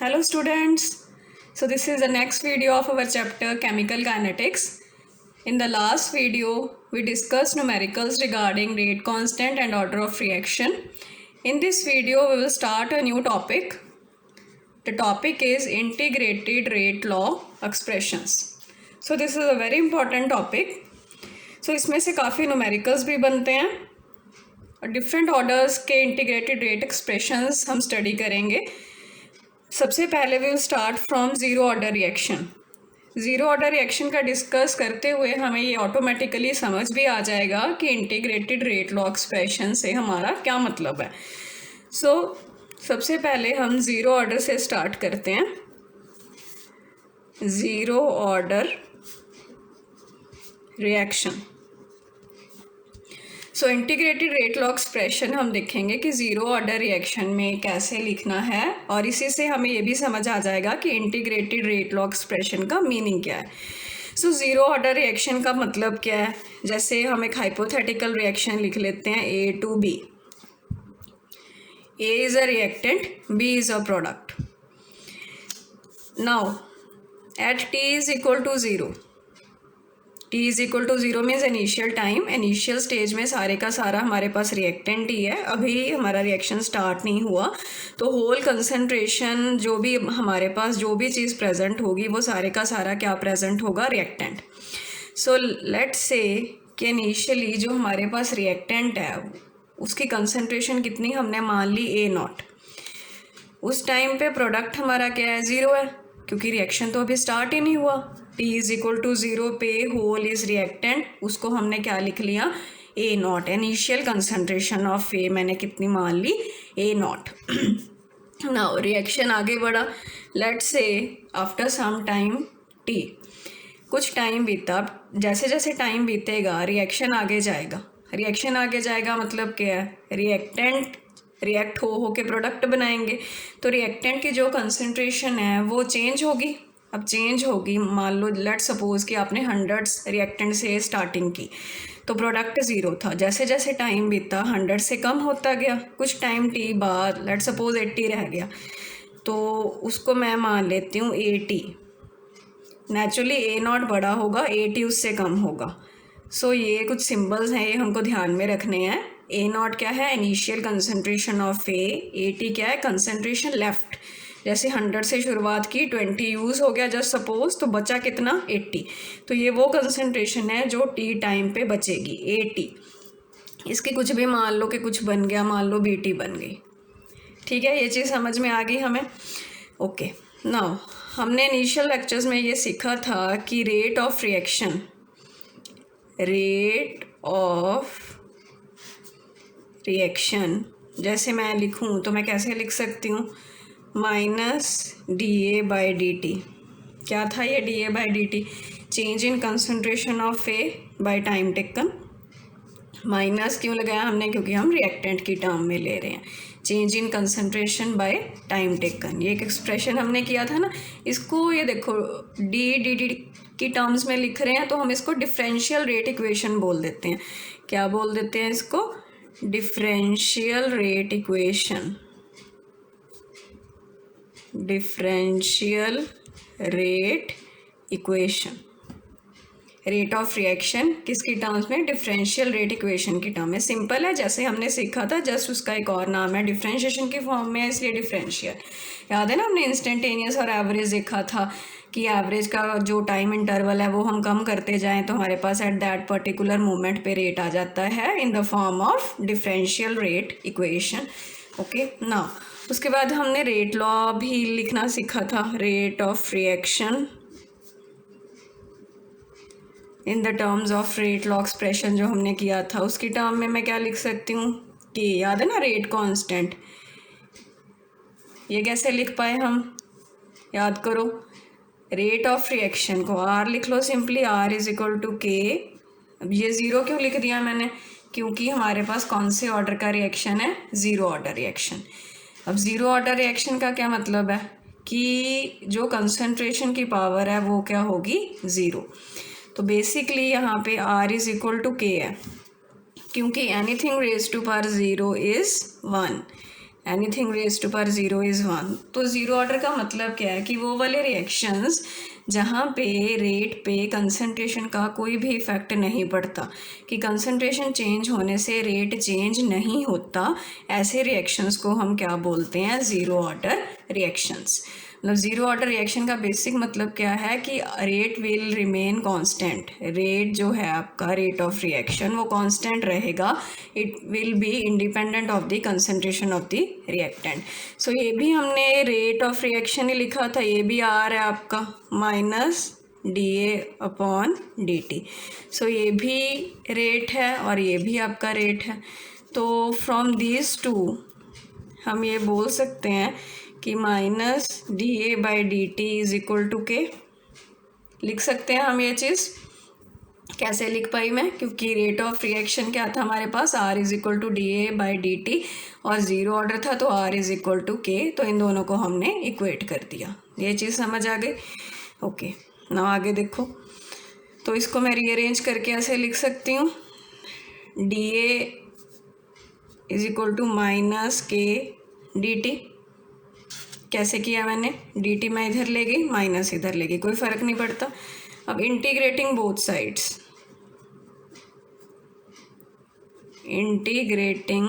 Hello students. So this is the next video of our chapter Chemical Kinetics. In the last video, we discussed numericals regarding rate constant and order of reaction. In this video, we will start a new topic. The topic is integrated rate law expressions. So this is a very important topic. So इसमें से काफ़ी numericals भी बनते हैं और different orders के integrated rate expressions हम study करेंगे. सबसे पहले we will start from zero order reaction. Zero order reaction का डिस्कस करते हुए हमें ये ऑटोमेटिकली समझ भी आ जाएगा कि इंटीग्रेटेड रेट लॉ एक्सप्रेशन से हमारा क्या मतलब है. सबसे पहले हम ज़ीरो ऑर्डर से स्टार्ट करते हैं. Zero order reaction. Integrated rate law expression हम देखेंगे कि ज़ीरो ऑर्डर रिएक्शन में कैसे लिखना है और इसी से हमें ये भी समझ आ जाएगा कि इंटीग्रेटेड रेट लॉ एक्सप्रेशन का मीनिंग क्या है. ज़ीरो ऑर्डर रिएक्शन का मतलब क्या है. जैसे हम एक हाइपोथेटिकल रिएक्शन लिख लेते हैं A to B. A is a reactant, B is a product. Now at T is equal to 0. T is equal to 0 means initial time. Initial stage में सारे का सारा हमारे पास रिएक्टेंट ही है, अभी हमारा रिएक्शन स्टार्ट नहीं हुआ. तो होल कंसनट्रेशन जो भी हमारे पास जो भी चीज़ प्रेजेंट होगी वो सारे का सारा क्या प्रेजेंट होगा, रिएक्टेंट. सो लेट्स से कि इनिशियली जो हमारे पास रिएक्टेंट है उसकी कंसनट्रेशन कितनी हमने मान ली A0. उस टाइम पे प्रोडक्ट हमारा क्या है, 0 है, क्योंकि रिएक्शन तो अभी स्टार्ट ही नहीं हुआ. T इज इक्वल टू 0 पे होल इज रिएक्टेंट, उसको हमने क्या लिख लिया, A0. Initial concentration of A मैंने कितनी मान ली, A0. नाउ रिएक्शन आगे बढ़ा. Let's say after some time T, कुछ टाइम बीता. जैसे जैसे टाइम बीतेगा रिएक्शन आगे जाएगा. रिएक्शन आगे जाएगा मतलब क्या है, रिएक्टेंट रिएक्ट हो के प्रोडक्ट बनाएंगे. तो रिएक्टेंट की जो कंसनट्रेशन है वो चेंज होगी. अब चेंज होगी, मान लो लेट सपोज कि आपने 100 रिएक्टेंट से स्टार्टिंग की तो प्रोडक्ट 0 था. जैसे जैसे टाइम बीता 100 से कम होता गया. कुछ टाइम T बाद लेट सपोज 80 रह गया, तो उसको मैं मान लेती हूँ 80. नेचुरली A0 बड़ा होगा, 80 उससे कम होगा. ये कुछ सिंबल्स हैं, ये हमको ध्यान में रखने हैं. A0 क्या है, इनिशियल कंसनट्रेशन ऑफ A. 80 क्या है, कंसनट्रेशन लेफ्ट. जैसे 100 से शुरुआत की, 20 यूज़ हो गया जस्ट सपोज, तो बचा कितना, 80. तो ये वो कंसनट्रेशन है जो T टाइम पे बचेगी, 80. इसकी कुछ भी मान लो कि कुछ बन गया, मान लो BT बन गई. ठीक है, ये चीज़ समझ में आ गई हमें. ओके. नाउ हमने इनिशियल लेक्चर्स में ये सीखा था कि rate of reaction, rate of reaction जैसे मैं लिखूं तो मैं कैसे लिख सकती हूँ, -dA/dt. क्या था ये dA/dt, change in concentration of A by time taken. Minus क्यों लगाया हमने, क्योंकि हम रिएक्टेंट की टर्म में ले रहे हैं. Change in concentration by time taken, ये एक एक्सप्रेशन हमने किया था ना. इसको ये देखो dt की टर्म्स में लिख रहे हैं तो हम इसको डिफरेंशियल रेट इक्वेशन बोल देते हैं. क्या बोल देते हैं इसको, differential rate equation. Differential rate equation, rate of reaction किसकी टर्म्स में, डिफरेंशियल रेट इक्वेशन की टर्म में. सिंपल है, जैसे हमने सीखा था, जस्ट उसका एक और नाम है, डिफरेंशिएशन की फॉर्म में है इसलिए डिफरेंशियल. याद है ना, हमने इंस्टेंटेनियस और एवरेज देखा था कि एवरेज का जो टाइम इंटरवल है वो हम कम करते जाएं तो हमारे पास एट दैट पर्टिकुलर मोमेंट पे रेट आ जाता है in the form of differential rate equation. Okay. Now उसके बाद हमने रेट लॉ भी लिखना सीखा था, rate of reaction in the terms of rate law expression जो हमने किया था उसकी टर्म में मैं क्या लिख सकती हूँ कि, याद है ना, रेट कांस्टेंट. ये कैसे लिख पाए हम, याद करो. रेट ऑफ रिएक्शन को R लिख लो simply, R is equal to K. अब ये 0 क्यों लिख दिया मैंने, क्योंकि हमारे पास कौन से ऑर्डर का रिएक्शन है, ज़ीरो ऑर्डर रिएक्शन. अब ज़ीरो ऑर्डर रिएक्शन का क्या मतलब है कि जो कंसनट्रेशन की पावर है वो क्या होगी, 0. तो बेसिकली यहाँ पे R is equal to K है, क्योंकि anything raise to power 0 is 1. Anything raise to power 0 is 1। तो ज़ीरो ऑर्डर का मतलब क्या है कि वो वाले रिएक्शंस जहाँ पे रेट पे कंसंट्रेशन का कोई भी इफेक्ट नहीं पड़ता, कि कंसंट्रेशन चेंज होने से रेट चेंज नहीं होता, ऐसे रिएक्शंस को हम क्या बोलते हैं? Zero order reactions. मतलब ज़ीरो ऑर्डर रिएक्शन का बेसिक मतलब क्या है कि rate will remain constant. Rate जो है आपका, रेट ऑफ रिएक्शन, वो कांस्टेंट रहेगा। It will be independent of the concentration of the reactant. So ये भी हमने रेट ऑफ रिएक्शन ही लिखा था, ये भी आ रहा है आपका माइनस dA/dt। सो ये भी रेट है और ये भी आपका रेट है। तो फ्रॉम दीज टू हम ये बोल सकते हैं कि minus dA/dt is equal to के। लिख सकते हैं हम ये चीज़। कैसे लिख पाई मैं? क्योंकि रेट ऑफ रिएक्शन क्या था हमारे पास, R is equal to dA/dt, और ज़ीरो ऑर्डर था तो R इज इक्वल टू के। तो इन दोनों को हमने इक्वेट कर दिया। ये चीज़ समझ आ गई? ओके, ना आगे देखो। तो इसको मैं रीअरेंज करके ऐसे लिख सकती हूँ, dA is equal to minus K dt। कैसे किया मैंने? dt मैं इधर ले गई, माइनस इधर ले गई, कोई फ़र्क नहीं पड़ता। अब integrating both sides, integrating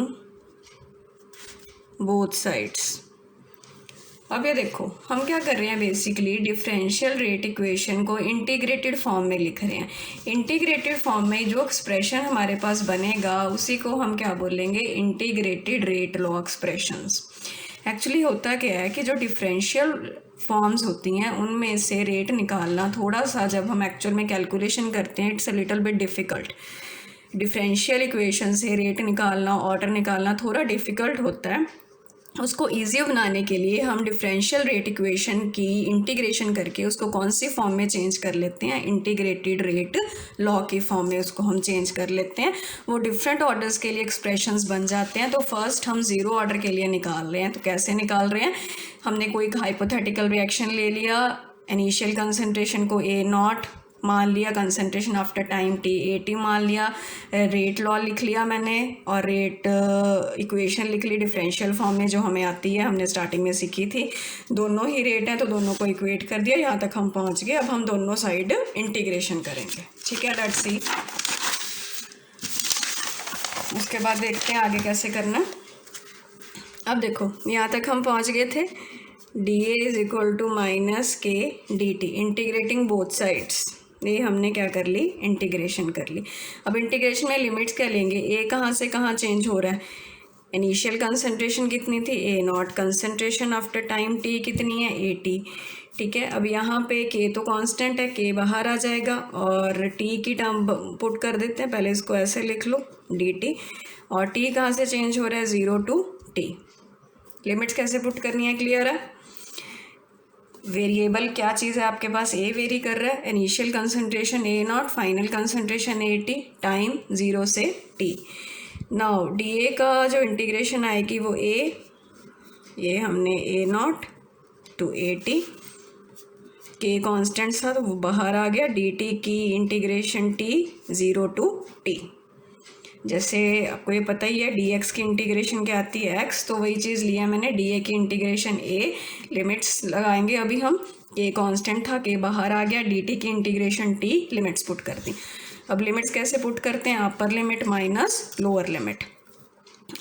both sides. अब ये देखो हम क्या कर रहे हैं, बेसिकली डिफरेंशियल रेट इक्वेशन को इंटीग्रेटेड फॉर्म में लिख रहे हैं। इंटीग्रेटेड फॉर्म में जो एक्सप्रेशन हमारे पास बनेगा उसी को हम क्या बोलेंगे? Integrated rate law expressions. Actually होता क्या है कि जो डिफरेंशियल फॉर्म्स होती हैं उनमें से रेट निकालना थोड़ा सा, जब हम एक्चुअल में कैलकुलेशन करते हैं, it's a little bit difficult. Differential equation से रेट निकालना, ऑर्डर निकालना थोड़ा डिफ़िकल्ट होता है। उसको ईजी बनाने के लिए हम डिफरेंशियल रेट इक्वेशन की इंटीग्रेशन करके उसको कौन सी फॉर्म में चेंज कर लेते हैं? इंटीग्रेटेड रेट लॉ की फॉर्म में उसको हम चेंज कर लेते हैं। वो डिफरेंट ऑर्डर्स के लिए एक्सप्रेशंस बन जाते हैं। तो फर्स्ट हम ज़ीरो ऑर्डर के लिए निकाल रहे हैं। तो कैसे निकाल रहे हैं? हमने कोई हाइपोथेटिकल रिएक्शन ले लिया, इनिशियल कंसंट्रेशन को A0 मान लिया, कंसंट्रेशन आफ्टर टाइम T मान लिया, रेट लॉ लिख लिया मैंने, और रेट इक्वेशन लिख ली डिफरेंशियल फॉर्म में जो हमें आती है, हमने स्टार्टिंग में सीखी थी। दोनों ही रेट हैं तो दोनों को इक्वेट कर दिया, यहाँ तक हम पहुँच गए। अब हम दोनों साइड इंटीग्रेशन करेंगे, ठीक है? Let's see. उसके बाद देखते हैं आगे कैसे करना है। अब देखो यहाँ तक हम पहुँच गए थे, dA is equal to minus K dt, integrating both sides. ये हमने क्या कर ली? इंटीग्रेशन कर ली। अब इंटीग्रेशन में लिमिट्स क्या लेंगे? A कहाँ से कहाँ चेंज हो रहा है? इनिशियल कंसंट्रेशन कितनी थी? A0। Concentration after time T कितनी है? AT। ठीक है, अब यहाँ पे K तो कांस्टेंट है, K बाहर आ जाएगा, और T की टर्म पुट कर देते हैं। पहले इसको ऐसे लिख लो, dt, और T कहाँ से चेंज हो रहा है? 0 to T। लिमिट्स कैसे पुट करनी है? क्लियर है? वेरिएबल क्या चीज़ है आपके पास? A वेरी कर रहा है, initial concentration A0, final concentration AT, time 0 से T। नाउ dA का जो इंटीग्रेशन आएगी वो ये हमने A0 to AT, K constant था तो वो बाहर आ गया, dt की इंटीग्रेशन T 0 to T। जैसे आपको ये पता ही है dx की इंटीग्रेशन क्या आती है? x। तो वही चीज़ लिया मैंने, dA की इंटीग्रेशन A। लिमिट्स लगाएंगे अभी हम, K कांस्टेंट था, K बाहर आ गया, dt की इंटीग्रेशन T, लिमिट्स पुट कर दी। अब लिमिट्स कैसे पुट करते हैं? Upper limit minus lower limit.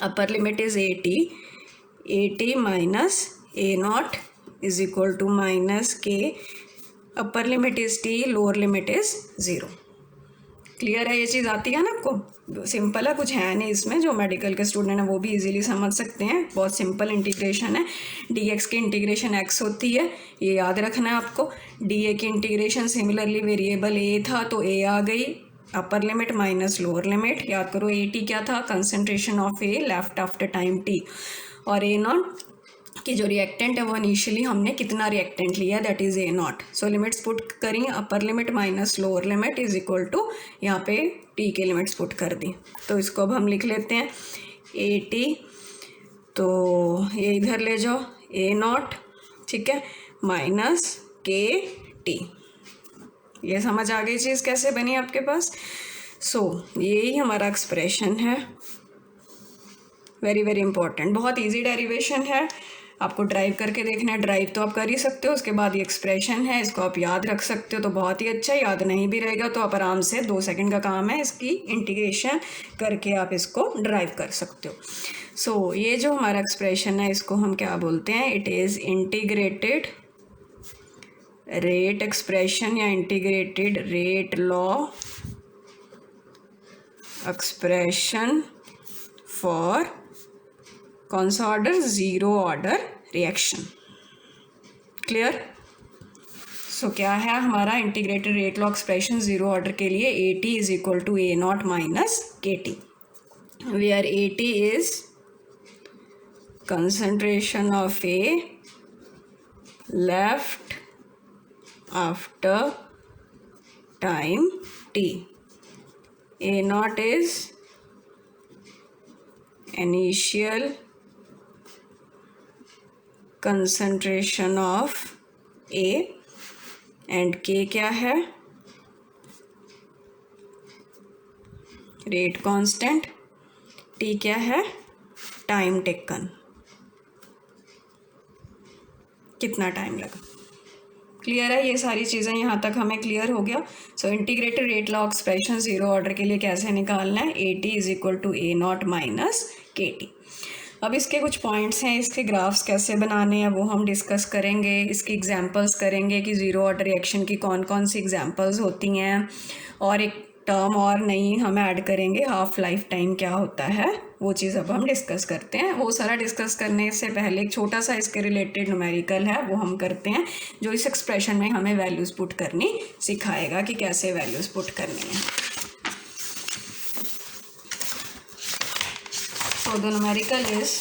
Upper limit is AT minus A0 is equal to minus K। Upper limit is T, lower limit is 0। Clear है? ये चीज़ आती है ना आपको? सिंपल है, कुछ है नहीं इसमें। जो मेडिकल के स्टूडेंट हैं वो भी इजीली समझ सकते हैं, बहुत सिंपल इंटीग्रेशन है। dx की इंटीग्रेशन x होती है, ये याद रखना है आपको। dA की इंटीग्रेशन सिमिलरली वेरिएबल A था तो A आ गई, अपर लिमिट माइनस लोअर लिमिट। याद करो AT क्या था? Concentration of A left after time T, और A0 कि जो रिएक्टेंट है वो इनिशियली हमने कितना रिएक्टेंट लिया, that is A0। So limits put करी, upper limit minus lower limit is equal to, यहाँ पे T के लिमिट्स पुट कर दी। तो इसको अब हम लिख लेते हैं AT, तो ये इधर ले जाओ A0, ठीक है, माइनस KT। ये समझ आ गई चीज़ कैसे बनी आपके पास? सो यही हमारा एक्सप्रेशन है वेरी वेरी इंपॉर्टेंट, बहुत इजी डेरिवेशन है, आपको ड्राइव करके देखना है। ड्राइव तो आप कर ही सकते हो, उसके बाद ये एक्सप्रेशन है, इसको आप याद रख सकते हो तो बहुत ही अच्छा। याद नहीं भी रहेगा तो आप आराम से 2 सेकंड का काम है, इसकी इंटीग्रेशन करके आप इसको ड्राइव कर सकते हो। सो ये जो हमारा एक्सप्रेशन है इसको हम क्या बोलते हैं, it is integrated rate expression या integrated rate law expression for कौन सा order, zero order reaction. Clear? So क्या है हमारा integrated rate law expression zero order के लिए, A T is equal to A not minus K T, where A T is concentration of A left after time t. A naught is initial concentration of A and K क्या है, rate constant, T क्या है, time taken, कितना time लगा। Clear है? ये सारी चीज़ें यहाँ तक हमें क्लियर हो गया। So integrated rate law expression zero order के लिए कैसे निकालना है, A T is equal to A not minus K T. अब इसके कुछ पॉइंट्स हैं, इसके ग्राफ्स कैसे बनाने हैं वो हम डिस्कस करेंगे, इसकी एग्जांपल्स करेंगे कि ज़ीरो ऑर्डर रिएक्शन की कौन कौन सी एग्जांपल्स होती हैं, और एक टर्म और नई हम ऐड करेंगे, हाफ लाइफ टाइम क्या होता है, वो चीज़ अब हम डिस्कस करते हैं। वो सारा डिस्कस करने से पहले एक छोटा सा इसके रिलेटेड न्यूमेरिकल है वो हम करते हैं, जो इस एक्सप्रेशन में हमें वैल्यूज़ पुट करनी सिखाएगा कि कैसे वैल्यूज़ पुट करनी है। सो द न्यूमेरिकल इज,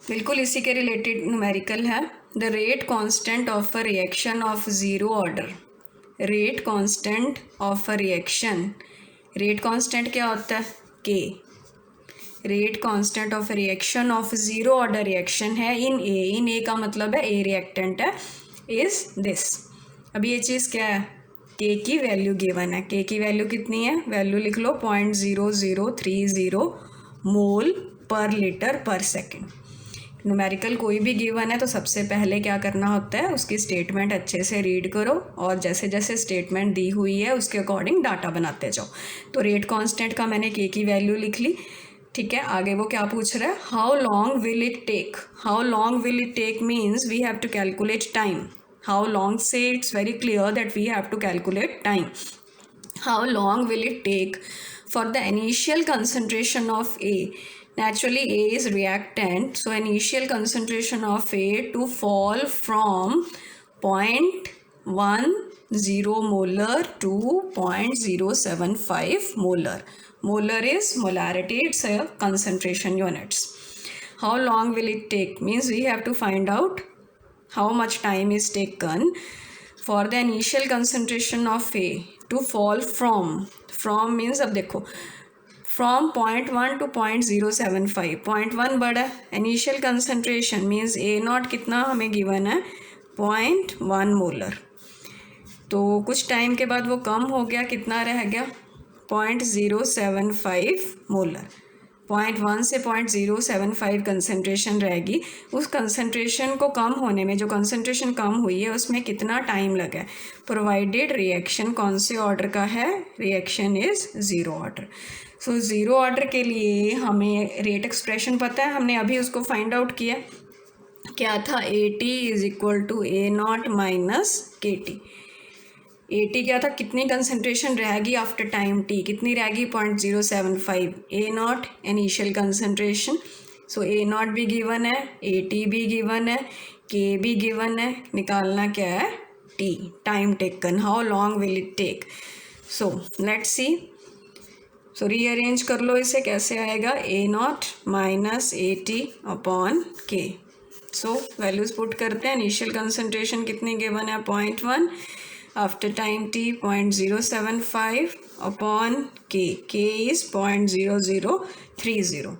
बिल्कुल इसी के रिलेटेड न्यूमेरिकल है, the rate constant of a reaction of zero order, rate constant of a reaction, rate constant क्या होता है, के, rate constant of reaction of zero order reaction है इन ए, इन ए का मतलब है ए रिएक्टेंट है, इज़ दिस। अब ये चीज़ क्या है, के की वैल्यू गिवन है, के की वैल्यू कितनी है, वैल्यू लिख लो 0.0030 मोल पर लीटर पर सेकेंड। न्यूमेरिकल कोई भी गिवन है तो सबसे पहले क्या करना होता है, उसकी स्टेटमेंट अच्छे से रीड करो और जैसे जैसे स्टेटमेंट दी हुई है उसके अकॉर्डिंग डाटा बनाते जाओ। तो रेट कांस्टेंट का मैंने के की वैल्यू लिख ली, ठीक है। आगे वो क्या पूछ रहा है, how long will it take, how long will it take means we have to calculate time, how long से it's very clear that we have to calculate time, how long will it take for the initial concentration of A, naturally A is reactant, so initial concentration of A to fall from 0.10 molar to 0.075 molar. Molar is molarity, it's a concentration units. How long will it take means we have to find out how much time is taken for the initial concentration of A to fall from means अब देखो from 0.1 to 0.075, 0.1 बड़ा initial concentration means A not कितना हमें given है 0.1 molar, तो कुछ time के बाद वो कम हो गया, कितना रह गया 0.075 मोलर, 0.1 से 0.075 कंसनट्रेशन रहेगी। उस कंसनट्रेशन को कम होने में, जो कंसनट्रेशन कम हुई है उसमें कितना टाइम लगा है, प्रोवाइडेड रिएक्शन कौन से ऑर्डर का है, reaction is zero order. So zero order के लिए हमें रेट एक्सप्रेशन पता है, हमने अभी उसको फाइंड आउट किया, क्या था, A T is equal to A not minus K T. A T क्या था, कितनी कंसनट्रेशन रहेगी आफ्टर टाइम टी, कितनी रहेगी 0.075, A not initial concentration, so A not भी गिवन है, ए टी भी गिवन है, के भी गिवन है, निकालना क्या है, T, time taken, how long will it take. So let's see, so rearrange कर लो इसे, कैसे आएगा, A not minus A T upon K. So values put करते हैं, इनिशियल कंसनट्रेशन कितनी गिवन है 0.1, आफ्टर टाइम टी 0.075 अपॉन के इज़ 0.0030।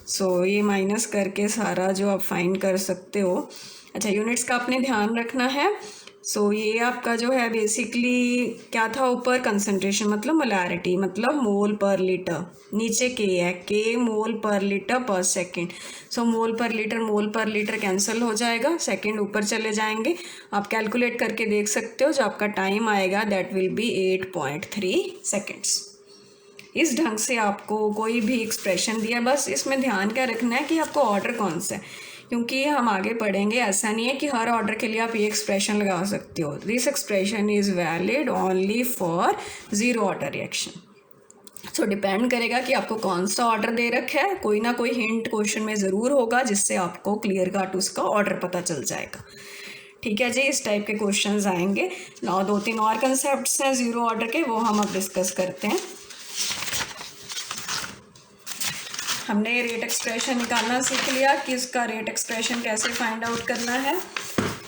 सो ये माइनस करके सारा जो आप फाइंड कर सकते हो। अच्छा, यूनिट्स का आपने ध्यान रखना है, सो ये आपका जो है बेसिकली क्या था, ऊपर कंसंट्रेशन मतलब मोलैरिटी मतलब मोल पर लीटर, नीचे के है के मोल पर लीटर पर सेकंड। सो मोल पर लीटर कैंसिल हो जाएगा, सेकंड ऊपर चले जाएंगे। आप कैलकुलेट करके देख सकते हो, जो आपका टाइम आएगा दैट विल बी 8.3 सेकेंड्स। इस ढंग से आपको कोई भी एक्सप्रेशन दिया, बस इसमें ध्यान क्या रखना है कि आपको ऑर्डर कौन सा है, क्योंकि हम आगे पढ़ेंगे। ऐसा नहीं है कि हर ऑर्डर के लिए आप ये एक्सप्रेशन लगा सकते हो। This expression is valid only for zero order reaction. So depend करेगा कि आपको कौन सा ऑर्डर दे रखा है, कोई ना कोई हिंट क्वेश्चन में ज़रूर होगा जिससे आपको क्लियर कट उसका ऑर्डर पता चल जाएगा। ठीक है जी, इस टाइप के क्वेश्चंस आएंगे। ना 2-3 और कंसेप्ट्स हैं ज़ीरो ऑर्डर के, वो हम अब डिस्कस करते हैं। हमने रेट एक्सप्रेशन निकालना सीख लिया कि इसका रेट एक्सप्रेशन कैसे फाइंड आउट करना है।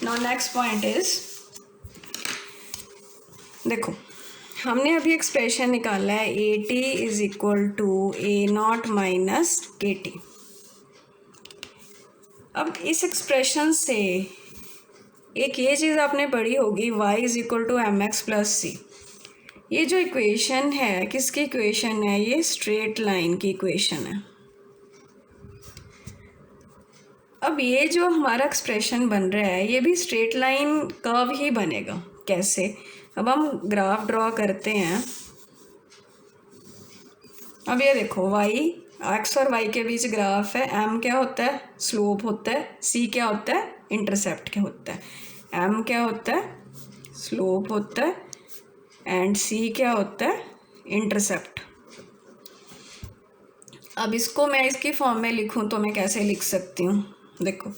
नाउ नेक्स्ट पॉइंट इज, देखो हमने अभी एक्सप्रेशन निकाला है A T is equal to A not minus K T. अब इस एक्सप्रेशन से एक ये चीज़ आपने पढ़ी होगी, y is equal to M X plus C. ये जो इक्वेशन है किसकी इक्वेशन है, ये स्ट्रेट लाइन की इक्वेशन है। अब ये जो हमारा एक्सप्रेशन बन रहा है ये भी स्ट्रेट लाइन कर्व ही बनेगा। कैसे, अब हम ग्राफ ड्रॉ करते हैं। अब ये देखो y एक्स और y के बीच ग्राफ है। m क्या होता है, स्लोप होता है। c क्या होता है, इंटरसेप्ट क्या होता है। m क्या होता है, स्लोप होता है, एंड c क्या होता है, इंटरसेप्ट। अब इसको मैं इसकी फॉर्म में लिखूं तो मैं कैसे लिख सकती हूँ, देखो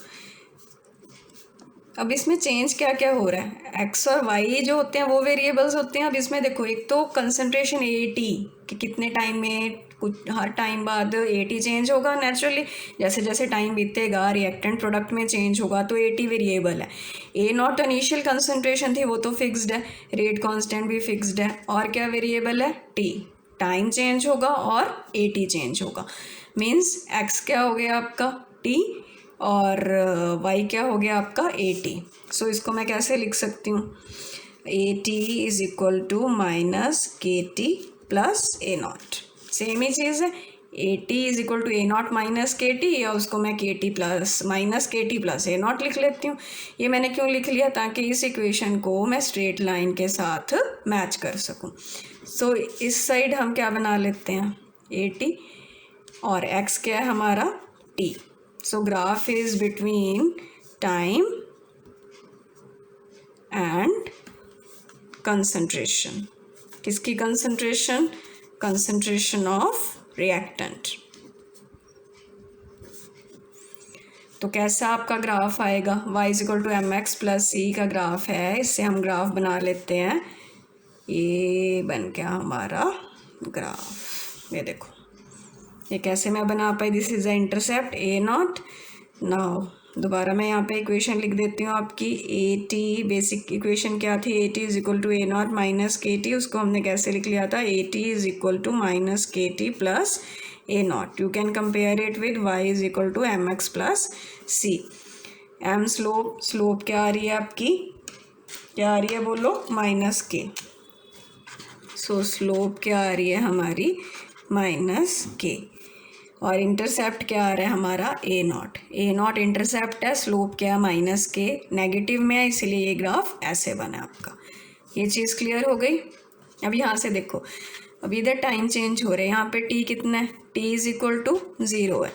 अब इसमें चेंज क्या क्या हो रहा है। एक्स और वाई जो होते हैं वो वेरिएबल्स होते हैं। अब इसमें देखो एक तो कंसंट्रेशन ए टी कि कितने टाइम में, कुछ हर टाइम बाद ए टी चेंज होगा नेचुरली, जैसे जैसे टाइम बीतेगा रिएक्टेंट प्रोडक्ट में चेंज होगा, तो ए टी वेरिएबल है। ए नॉट इनिशियल कंसंट्रेशन थी वो तो फिक्स्ड है, रेट कांस्टेंट भी फिक्स्ड है, और क्या वेरिएबल है, टी। टाइम चेंज होगा और ए टी चेंज होगा, मीन्स एक्स क्या हो गया आपका टी और y क्या हो गया आपका ए टी। सो इसको मैं कैसे लिख सकती हूँ, A T is equal to minus K T plus A not. Same ही चीज़ है, A T is equal to A not minus K T, या उसको मैं K T plus minus K T plus A not लिख लेती हूँ। ये मैंने क्यों लिख लिया, ताकि इस इक्वेशन को मैं स्ट्रेट लाइन के साथ मैच कर सकूँ। सो इस साइड हम क्या बना लेते हैं, ए टी, और x क्या है हमारा, t। So graph is between time and concentration. किसकी concentration? Concentration of reactant. तो कैसा आपका ग्राफ आएगा, y is equal to M X plus C का ग्राफ है। इससे हम ग्राफ बना लेते हैं, ये बन गया हमारा ग्राफ। ये देखो ये कैसे मैं बना पाई, this is the intercept A not. Now दोबारा मैं यहाँ पे इक्वेशन लिख देती हूँ आपकी, ए टी बेसिक इक्वेशन क्या थी, A T is equal to A not minus K T. उसको हमने कैसे लिख लिया था, A T is equal to minus K T plus A not. You can compare it with Y is equal to M X plus C. M slope क्या आ रही है आपकी, क्या आ रही है बोलो, माइनस के। सो स्लोप क्या आ रही है हमारी, माइनस के, और इंटरसेप्ट क्या आ रहा है हमारा, ए नॉट। ए नॉट इंटरसेप्ट है, स्लोप क्या है, माइनस के, नेगेटिव में है, इसलिए ये ग्राफ ऐसे बना आपका। ये चीज़ क्लियर हो गई। अब यहाँ से देखो, अब इधर टाइम चेंज हो रहे हैं, यहाँ पे टी कितना है, टी इज इक्वल टू 0 है।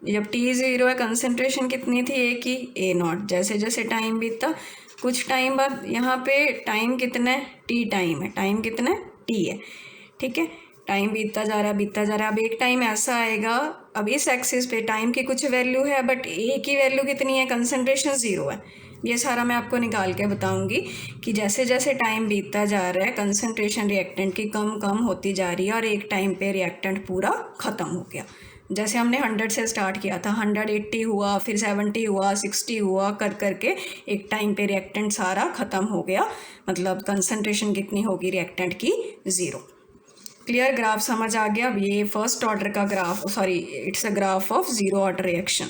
जब टी 0 है कंसंट्रेशन कितनी थी, ए की, ए नॉट। जैसे जैसे टाइम बीता, कुछ टाइम बाद यहाँ पे टाइम कितना है, टी टाइम है, टाइम कितना है, टी है, ठीक है। टाइम बीतता जा रहा है। अब एक टाइम ऐसा आएगा, अब इस एक्सिस पे टाइम की कुछ वैल्यू है, बट ए की वैल्यू कितनी है, कंसंट्रेशन 0 है। ये सारा मैं आपको निकाल के बताऊंगी कि जैसे जैसे टाइम बीतता जा रहा है कंसंट्रेशन रिएक्टेंट की कम कम होती जा रही है, और एक टाइम पे रिएक्टेंट पूरा ख़त्म हो गया। जैसे हमने 100 से स्टार्ट किया था, 180 हुआ, फिर 70 हुआ, 60 हुआ, कर करके एक टाइम पे रिएक्टेंट सारा ख़त्म हो गया। मतलब कंसंट्रेशन कितनी होगी रिएक्टेंट की, 0। क्लियर, ग्राफ समझ आ गया। अब ये फर्स्ट ऑर्डर का graph, sorry it's a graph of zero order reaction.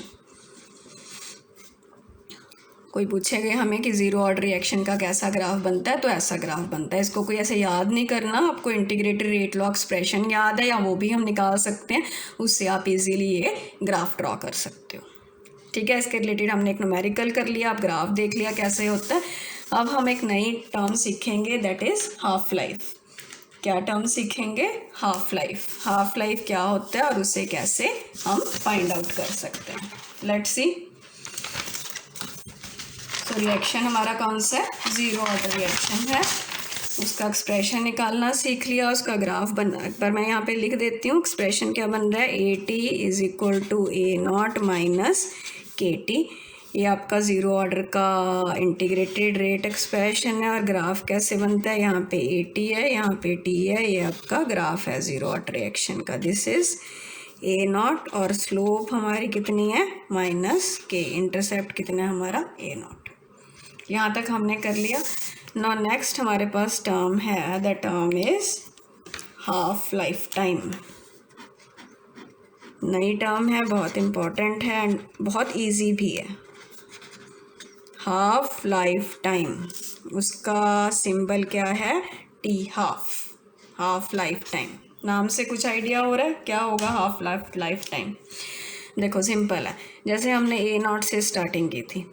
कोई पूछेगा हमें कि ज़ीरो ऑर्डर रिएक्शन का कैसा ग्राफ बनता है, तो ऐसा ग्राफ बनता है। इसको कोई ऐसे याद नहीं करना, आपको इंटीग्रेटेड रेट लॉ एक्सप्रेशन याद है या वो भी हम निकाल सकते हैं, उससे आप इजीली ये ग्राफ ड्रॉ कर सकते हो। ठीक है, इसके रिलेटेड हमने एक न्यूमेरिकल कर लिया, आप ग्राफ देख लिया कैसे होता है। अब हम एक नई टर्म सीखेंगे, दैट इज़ हाफ लाइफ। क्या टर्म सीखेंगे? Half life. हाफ लाइफ क्या होता है और उसे कैसे हम फाइंड आउट कर सकते हैं। Let's see. तो रिएक्शन हमारा कौन सा है? ज़ीरो ऑर्डर रिएक्शन है। उसका एक्सप्रेशन निकालना सीख लिया, उसका ग्राफ बना। एक बार मैं यहाँ पे लिख देती हूँ एक्सप्रेशन क्या बन रहा है। AT is equal to A0 minus KT। ये आपका ज़ीरो ऑर्डर का इंटीग्रेटेड रेट एक्सप्रेशन है। और ग्राफ कैसे बनता है? यहाँ पे AT है, यहाँ पे T है, ये आपका ग्राफ है ज़ीरो ऑर्डर रिएक्शन का। दिस इज़ A0 और स्लोप हमारी कितनी है? Minus K। इंटरसेप्ट कितना है हमारा? A0। यहाँ तक हमने कर लिया। नाउ नेक्स्ट हमारे पास टर्म है, the term is half life time. नई टर्म है, बहुत इम्पोर्टेंट है एंड बहुत इजी भी है। हाफ लाइफ टाइम, उसका सिंबल क्या है? T, half. Half life time नाम से कुछ आइडिया हो रहा है क्या होगा हाफ लाइफ टाइम? देखो सिंपल है, जैसे हमने A0 से स्टार्टिंग की थी,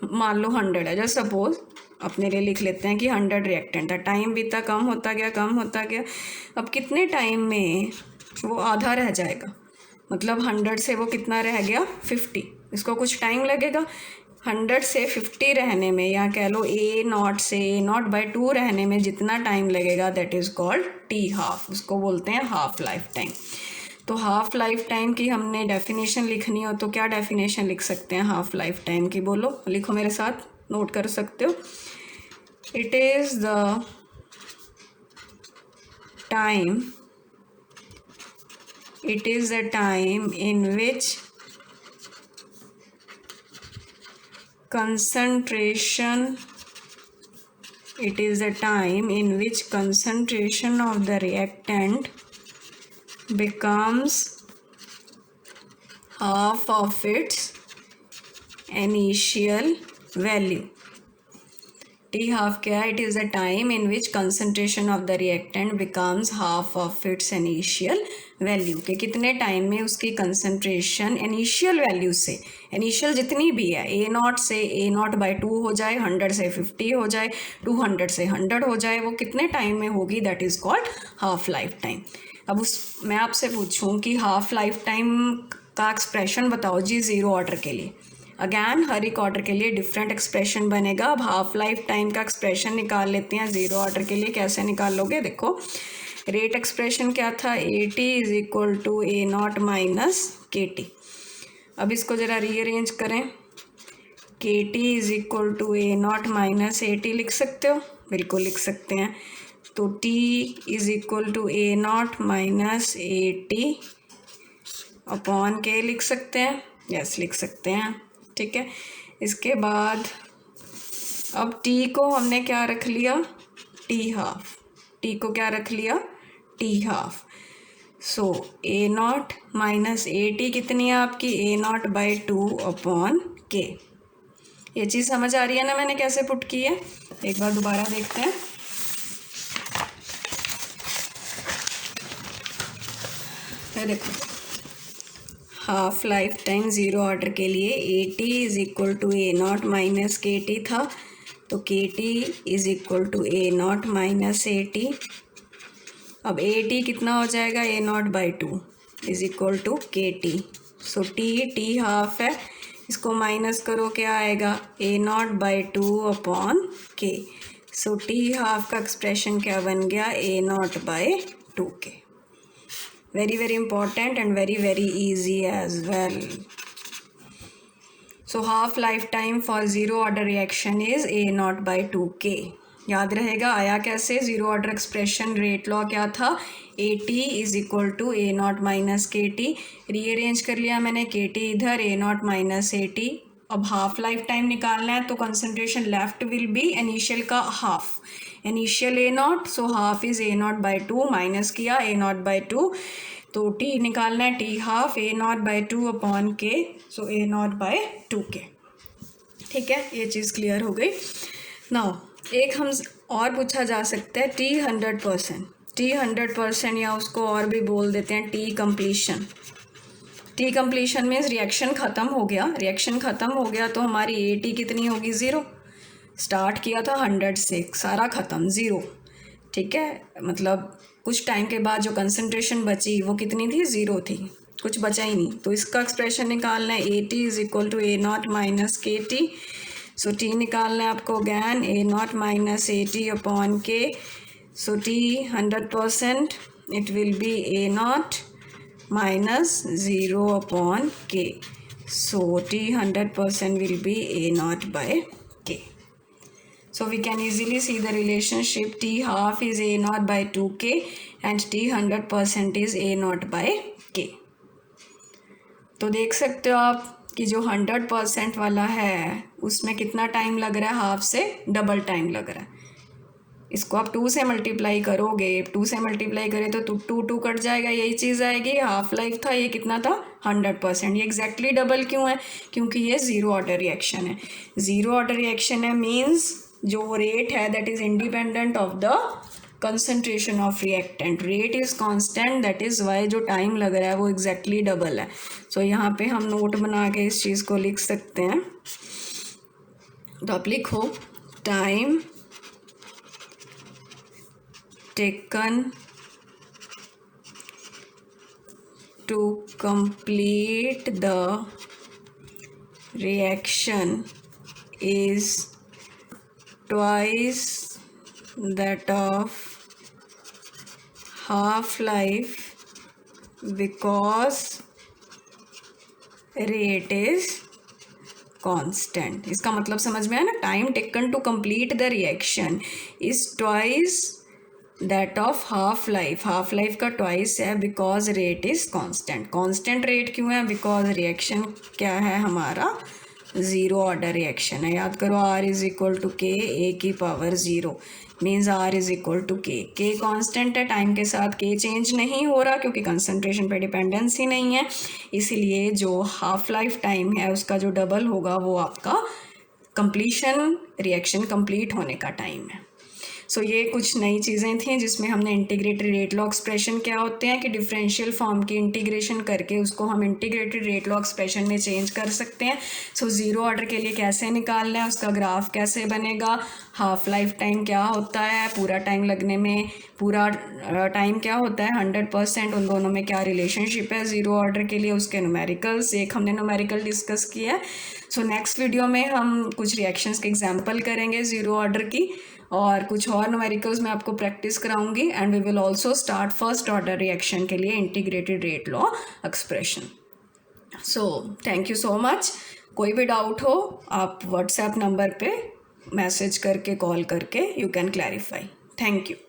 मान लो 100 है, जैसे सपोज अपने लिए लिख लेते हैं कि 100 रिएक्टेंट है। टाइम बीता, कम होता गया, कम होता गया। अब कितने टाइम में वो आधा रह जाएगा? मतलब 100 से वो कितना रह गया? 50। इसको कुछ टाइम लगेगा। 100 से 50 रहने में, या कह लो A0 से A0/2 रहने में जितना टाइम लगेगा, that is called T half. उसको बोलते हैं हाफ लाइफ टाइम। तो हाफ लाइफ टाइम की हमने डेफिनेशन लिखनी हो तो क्या डेफिनेशन लिख सकते हैं हाफ लाइफ टाइम की? बोलो, लिखो मेरे साथ, नोट कर सकते हो। It is the time, it is the time in which concentration of the reactant becomes half of its initial value. T half क्या है? It is the time in which concentration of the reactant becomes half of its initial value। के कितने time में उसकी concentration initial value से, initial जितनी भी है, A0 से A0/2 हो जाए, 100 से 50 हो जाए, 200 से 100 हो जाए, वो कितने टाइम में होगी? That is called half life time. अब मैं आपसे पूछूं कि हाफ लाइफ टाइम का एक्सप्रेशन बताओ जी ज़ीरो ऑर्डर के लिए। अगैन हर एक ऑर्डर के लिए डिफरेंट एक्सप्रेशन बनेगा। अब हाफ लाइफ टाइम का एक्सप्रेशन निकाल लेते हैं ज़ीरो ऑर्डर के लिए। कैसे निकाल लोगे? देखो, रेट एक्सप्रेशन क्या था? AT is equal to A0 minus KT। अब इसको ज़रा रीअरेंज करें। KT is equal to A0 minus AT लिख सकते हो? बिल्कुल लिख सकते हैं। तो T is equal to A0 minus AT upon K लिख सकते हैं। यस, लिख सकते हैं। ठीक है, इसके बाद अब T को हमने क्या रख लिया? T half. T को क्या रख लिया? T half. So A0 minus AT कितनी है आपकी? A0/2 upon K। ये चीज़ समझ आ रही है ना मैंने कैसे पुट की है? एक बार दोबारा देखते हैं। देखो, half life time zero order के लिए AT is equal to A0 minus KT था, तो KT is equal to A0 minus AT। अब AT कितना हो जाएगा? A0/2 is equal to KT। So T half है, इसको माइनस करो, क्या आएगा? A0/2 upon K। So T half का एक्सप्रेशन क्या बन गया? A0/2K। very important and very easy as well. So half lifetime for zero order reaction is A0/2K। याद रहेगा। आया कैसे? Zero order expression rate law क्या था? AT is equal to A0 minus KT। Rearrange कर लिया मैंने, KT इधर, A0 माइनस AT। अब हाफ लाइफ टाइम निकालना है तो concentration left will be initial का half, initial A0, so half is A0/2, minus किया A0/2, तो T निकालना है T half A0/2 upon K, so A0/2K। ठीक है, ये चीज़ क्लियर हो गई। नाउ एक हम और पूछा जा सकता है T 100%, T 100% या उसको और भी बोल देते हैं T completion. T completion means reaction ख़त्म हो गया, रिएक्शन ख़त्म हो गया तो हमारी AT कितनी होगी, 0। स्टार्ट किया था 100 से, सारा ख़त्म 0, ठीक है। मतलब कुछ टाइम के बाद जो कंसनट्रेशन बची वो कितनी थी, 0 थी, कुछ बचा ही नहीं। तो इसका एक्सप्रेशन निकालना है, AT is equal to A0 minus KT। So T निकालना है आपको again, A0 minus AT upon K। So T 100% it will be A0 minus 0 upon K. So T 100% will be A0 by K. So we can easily see the relationship T half is A0 by 2K and T 100% is A0 by K. तो देख सकते हो आप कि जो 100% वाला है उसमें कितना टाइम लग रहा है, हाफ से डबल टाइम लग रहा है। इसको आप 2 से मल्टीप्लाई करोगे, 2 से मल्टीप्लाई करें तो 2 कट जाएगा, यही चीज़ आएगी। हाफ लाइफ था, ये कितना था, 100%। ये एग्जैक्टली डबल क्यों है, क्योंकि ये ज़ीरो ऑर्डर रिएक्शन है। ज़ीरो ऑर्डर रिएक्शन है मीन्स जो रेट है that is independent of the concentration of reactant. Rate is constant, that is why जो टाइम लग रहा है वो एग्जैक्टली डबल है। सो यहाँ पे हम नोट बना के इस चीज़ को लिख सकते हैं। तो आप लिखो time taken to complete the reaction is twice that of half life because rate is constant। इसका मतलब समझ में आया ना, time taken to complete the reaction is twice that of half life. Half life का ट्वाइस है because rate is constant. Constant rate क्यों है, बिकॉज रिएक्शन क्या है हमारा, ज़ीरो ऑर्डर रिएक्शन है। याद करो R is equal to K A की power 0 means R is equal to K. K constant है, टाइम के साथ के चेंज नहीं हो रहा क्योंकि कंसंट्रेशन पे डिपेंडेंसी नहीं है, इसलिए जो हाफ लाइफ टाइम है उसका जो डबल होगा वो आपका कंप्लीशन रिएक्शन कंप्लीट होने का टाइम है। सो ये कुछ नई चीज़ें थी जिसमें हमने इंटीग्रेटेड रेट लॉ एक्सप्रेशन क्या होते हैं कि डिफरेंशियल फॉर्म की इंटीग्रेशन करके उसको हम इंटीग्रेटेड रेट लॉ एक्सप्रेशन में चेंज कर सकते हैं। सो ज़ीरो ऑर्डर के लिए कैसे निकालना है, उसका ग्राफ कैसे बनेगा, हाफ लाइफ टाइम क्या होता है, पूरा टाइम लगने में पूरा टाइम क्या होता है 100%, उन दोनों में क्या रिलेशनशिप है ज़ीरो ऑर्डर के लिए, उसके न्यूमेरिकल्स, एक हमने न्यूमेरिकल डिस्कस किया है। सो नेक्स्ट वीडियो में हम कुछ रिएक्शंस के एग्जांपल करेंगे ज़ीरो ऑर्डर की, और कुछ और न्यूमेरिकल्स मैं आपको प्रैक्टिस कराऊंगी। And we will also start first order reaction के लिए integrated rate law expression. So thank you so much. कोई भी डाउट हो आप व्हाट्सएप नंबर पे मैसेज करके, कॉल करके you can clarify. Thank you.